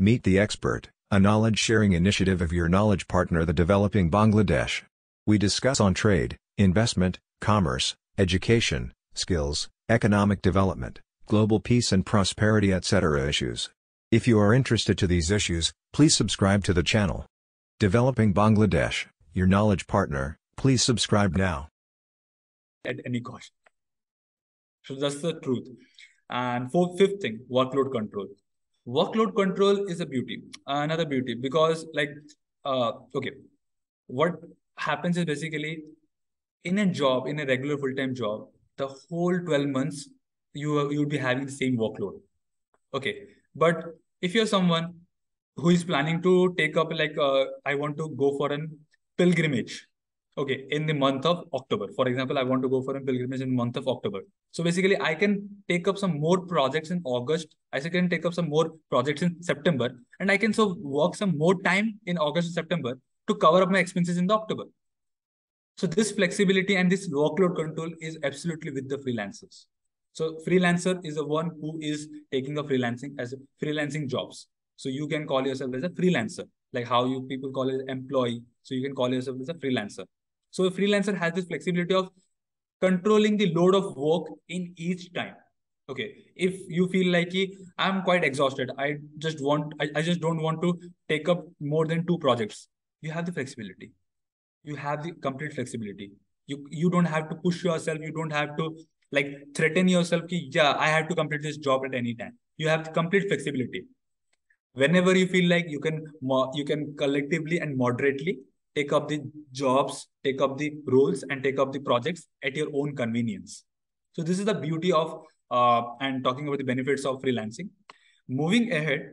Meet the Expert, a knowledge-sharing initiative of your knowledge partner, the Developing Bangladesh. We discuss on trade, investment, commerce, education, skills, economic development, global peace and prosperity, etc. issues. If you are interested to these issues, please subscribe to the channel. Developing Bangladesh, your knowledge partner, please subscribe now. At any cost. So that's the truth. And fifth thing, workload control. Workload control is a beauty, another beauty, because okay, what happens is basically in a job, in a regular full-time job, the whole 12 months, you'll be having the same workload. Okay. But if you're someone who is planning to take up I want to go for an pilgrimage. Okay, in the month of October. For example, I want to go for a pilgrimage in the month of October. So basically, I can take up some more projects in August. I can take up some more projects in September. And I can work some more time in August and September to cover up my expenses in the October. So this flexibility and this workload control is absolutely with the freelancers. So freelancer is the one who is taking up freelancing as freelancing jobs. So you can call yourself as a freelancer, like how you people call it employee. So you can call yourself as a freelancer. So a freelancer has this flexibility of controlling the load of work in each time. Okay, if you feel like I'm quite exhausted, I just don't want to take up more than 2 projects. You have the flexibility. You have the complete flexibility. You don't have to push yourself. You don't have to threaten yourself. Yeah, I have to complete this job at any time. You have the complete flexibility. Whenever you feel like you can collectively and moderately take up the jobs, take up the roles, and take up the projects at your own convenience. So this is the beauty of and talking about the benefits of freelancing. Moving ahead,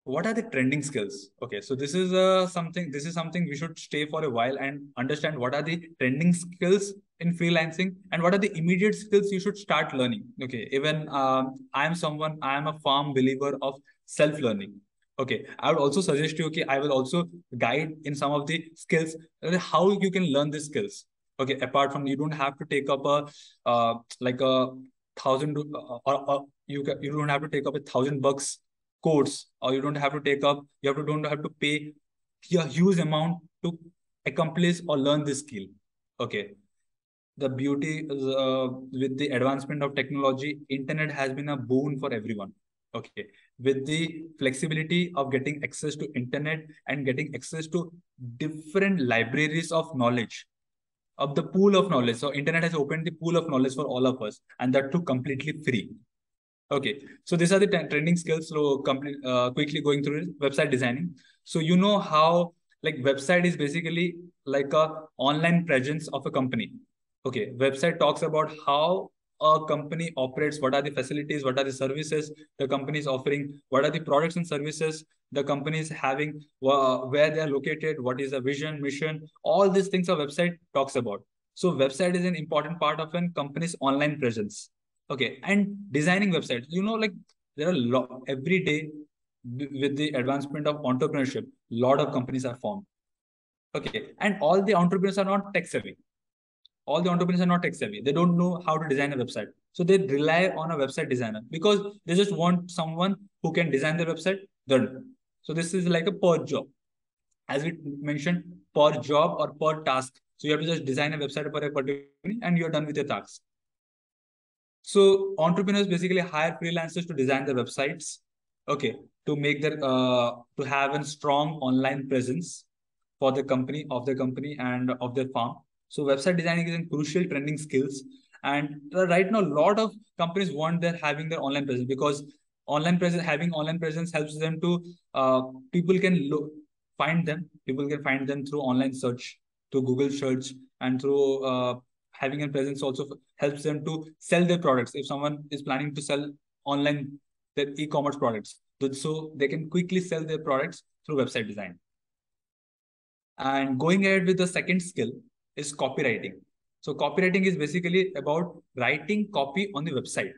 what are the trending skills? Okay, so this is something we should stay for a while and understand what are the trending skills in freelancing and what are the immediate skills you should start learning. Okay, even I am a firm believer of self-learning. Okay, I would also suggest you, I will also guide in some of the skills, how you can learn these skills. Okay, apart from, you don't have to take up a thousand, or you don't have to take up $1,000 course, or you don't have to don't have to pay a huge amount to accomplish or learn this skill. Okay. The beauty is, with the advancement of technology, internet has been a boon for everyone. Okay. With the flexibility of getting access to internet and getting access to different libraries of knowledge, of the pool of knowledge. So internet has opened the pool of knowledge for all of us, and that too completely free. Okay, so these are the trending skills. So quickly going through it, website designing. So you know how website is basically like a online presence of a company. Okay, website talks about how a company operates, what are the facilities, what are the services the company is offering, what are the products and services the company is having, where they are located, what is the vision, mission, all these things a website talks about. So website is an important part of a company's online presence. Okay, and designing websites, there are every day with the advancement of entrepreneurship, a lot of companies are formed. Okay, and all the entrepreneurs are not tech savvy. All the entrepreneurs are not tech savvy. They don't know how to design a website. So they rely on a website designer because they just want someone who can design their website. So this is like a per job. As we mentioned, per job or per task. So you have to just design a website for a particular and you're done with your task. So entrepreneurs basically hire freelancers to design their websites, okay, to make their to have a strong online presence for the company, and of their firm. So website designing is a crucial trending skills, and right now a lot of companies want having their online presence, because having online presence helps them to people can find them. People can find them through online search, through Google search, and through having a presence also helps them to sell their products. If someone is planning to sell online their e-commerce products, so they can quickly sell their products through website design. And going ahead with the second skill is copywriting. So copywriting is basically about writing copy on the website.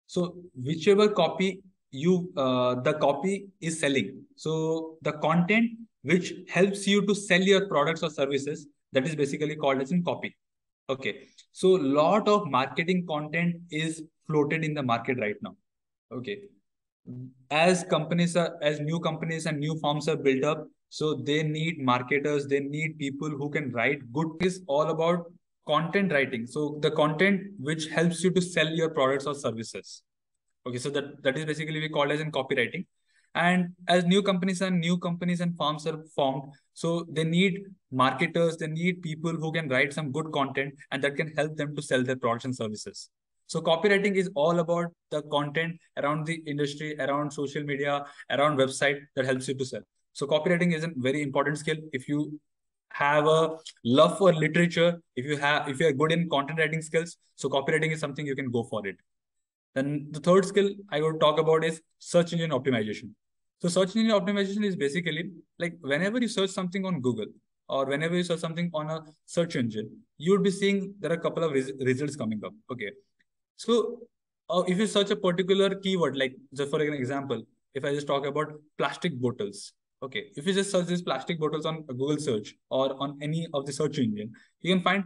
So whichever copy the copy is selling, so the content which helps you to sell your products or services, that is basically called as in copy. Okay, so a lot of marketing content is floated in the market right now. Okay, As new companies and new firms are built up, so they need marketers, they need people who can write good. Is all about content writing, so the content which helps you to sell your products or services. Okay, so that is basically we call as in copywriting. And as new companies and firms are formed, so they need marketers, they need people who can write some good content and that can help them to sell their products and services. So copywriting is all about the content around the industry, around social media, around website that helps you to sell. So copywriting is a very important skill. If you have a love for literature, if you are good in content writing skills, so copywriting is something you can go for it. Then the third skill I would talk about is search engine optimization. So search engine optimization is basically like whenever you search something on Google or whenever you search something on a search engine, you would be seeing there are a couple of results coming up. Okay. So if you search a particular keyword, like just for an example, if I just talk about plastic bottles, okay, if you just search these plastic bottles on Google search or on any of the search engine, you can find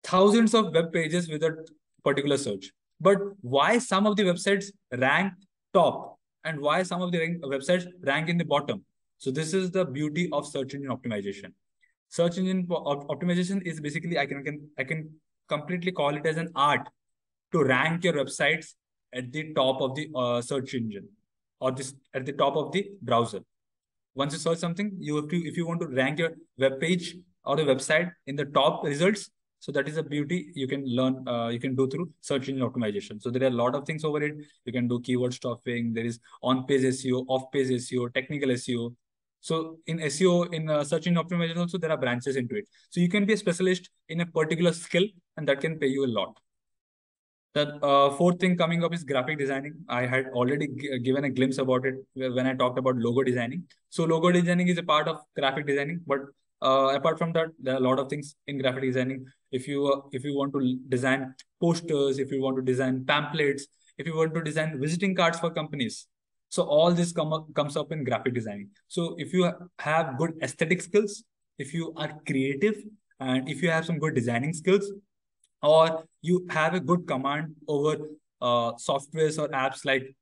thousands of web pages with a particular search. But why some of the websites rank top and why some of the websites rank in the bottom? So this is the beauty of search engine optimization. Search engine optimization is basically I can completely call it as an art to rank your websites at the top of the search engine or this at the top of the browser. Once you search something, you have to, if you want to rank your web page or the website in the top results, so that is a beauty you can learn, you can do through search engine optimization. So there are a lot of things over it. You can do keyword stuffing. There is on-page SEO, off-page SEO, technical SEO. So in SEO, in search engine optimization also, there are branches into it. So you can be a specialist in a particular skill and that can pay you a lot. The fourth thing coming up is graphic designing. I had already given a glimpse about it when I talked about logo designing. So logo designing is a part of graphic designing, but apart from that, there are a lot of things in graphic designing. If you want to design posters, if you want to design pamphlets, if you want to design visiting cards for companies, so all this comes up in graphic designing. So if you have good aesthetic skills, if you are creative, and if you have some good designing skills, or you have a good command over softwares or apps like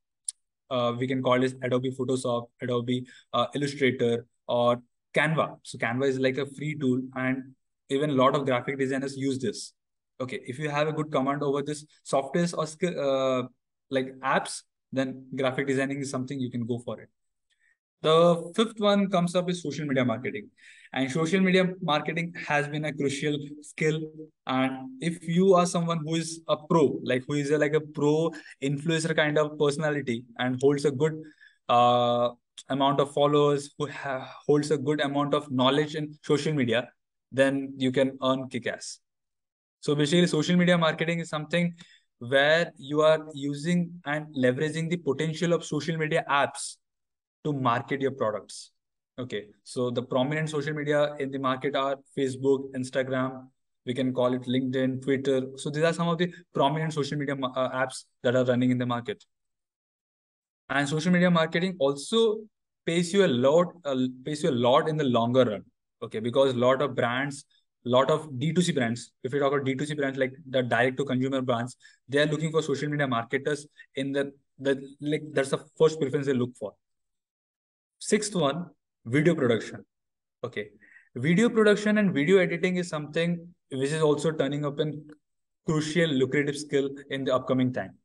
we can call it Adobe Photoshop, Adobe Illustrator, or Canva. So Canva is like a free tool, and even a lot of graphic designers use this. Okay, if you have a good command over this softwares or like apps, then graphic designing is something you can go for it. The fifth one comes up is social media marketing. And social media marketing has been a crucial skill. And if you are someone who is a pro, like who is like a pro influencer kind of personality and holds a good uh, amount of followers, who holds a good amount of knowledge in social media, then you can earn kick-ass. So basically, social media marketing is something where you are using and leveraging the potential of social media apps to market your products. Okay, so the prominent social media in the market are Facebook, Instagram, we can call it LinkedIn, Twitter. So these are some of the prominent social media apps that are running in the market. And social media marketing also pays you a lot in the longer run. Okay, because a lot of brands, lot of D2C brands, if you talk about D2C brands like the direct to consumer brands, they are looking for social media marketers in the like that's the first preference they look for. Sixth one, video production. Okay. Video production and video editing is something which is also turning up a crucial lucrative skill in the upcoming time.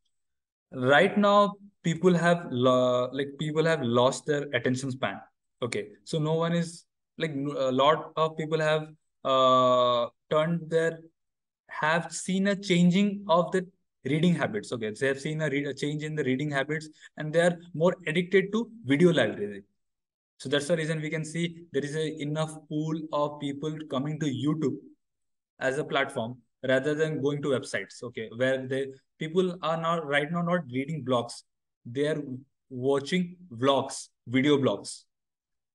Right now, people have lost their attention span. Okay. So no one is like a lot of people have turned their have seen a changing of the reading habits. Okay. They have seen a change in the reading habits and they are more addicted to video library. So that's the reason we can see there is a enough pool of people coming to YouTube as a platform rather than going to websites. Okay, where they people are not right now not reading blogs, they are watching vlogs, video blogs.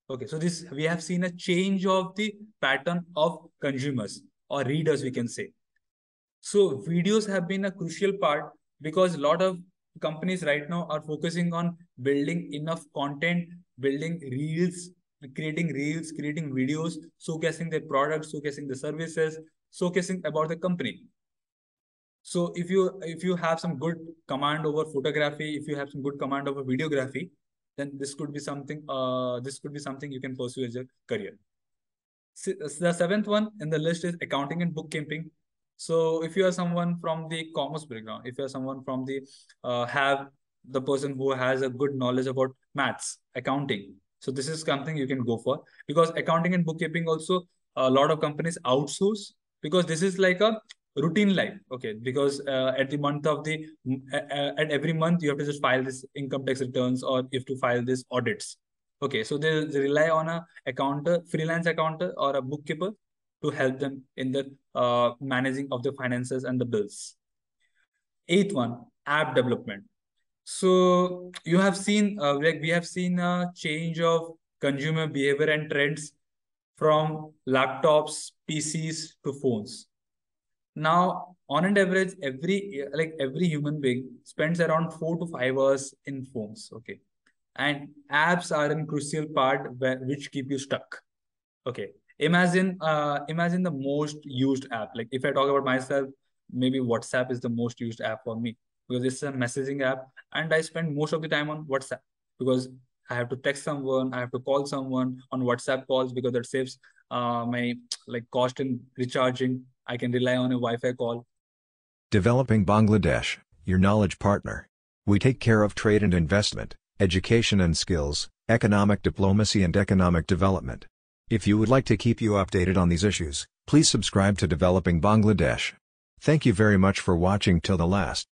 Okay, so this we have seen a change of the pattern of consumers or readers, we can say. So videos have been a crucial part because a lot of companies right now are focusing on building enough content, building reels, creating videos, showcasing their products, showcasing the services, showcasing about the company. So if you have some good command over photography, if you have some good command over videography, then this could be something you can pursue as a career. The seventh one in the list is accounting and bookkeeping. So if you are someone from the commerce background, if you are someone from the have the person who has a good knowledge about maths, accounting, so this is something you can go for, because accounting and bookkeeping also a lot of companies outsource, because this is like a routine life. Okay, because at the month of the at every month you have to just file this income tax returns, or you have to file this audits. Okay, so they rely on a accountant, freelance accountant or a bookkeeper to help them in the managing of the finances and the bills. Eighth one, app development. So you have seen, we have seen a change of consumer behavior and trends from laptops, PCs to phones. Now, on an average, every human being spends around 4 to 5 hours in phones. Okay, and apps are a crucial part which keep you stuck. Okay, imagine the most used app. Like if I talk about myself, maybe WhatsApp is the most used app for me, because it's a messaging app, and I spend most of the time on WhatsApp, because I have to text someone, I have to call someone on WhatsApp calls, because that saves my cost in recharging. I can rely on a Wi-Fi call. Developing Bangladesh, your knowledge partner. We take care of trade and investment, education and skills, economic diplomacy and economic development. If you would like to keep you updated on these issues, please subscribe to Developing Bangladesh. Thank you very much for watching till the last.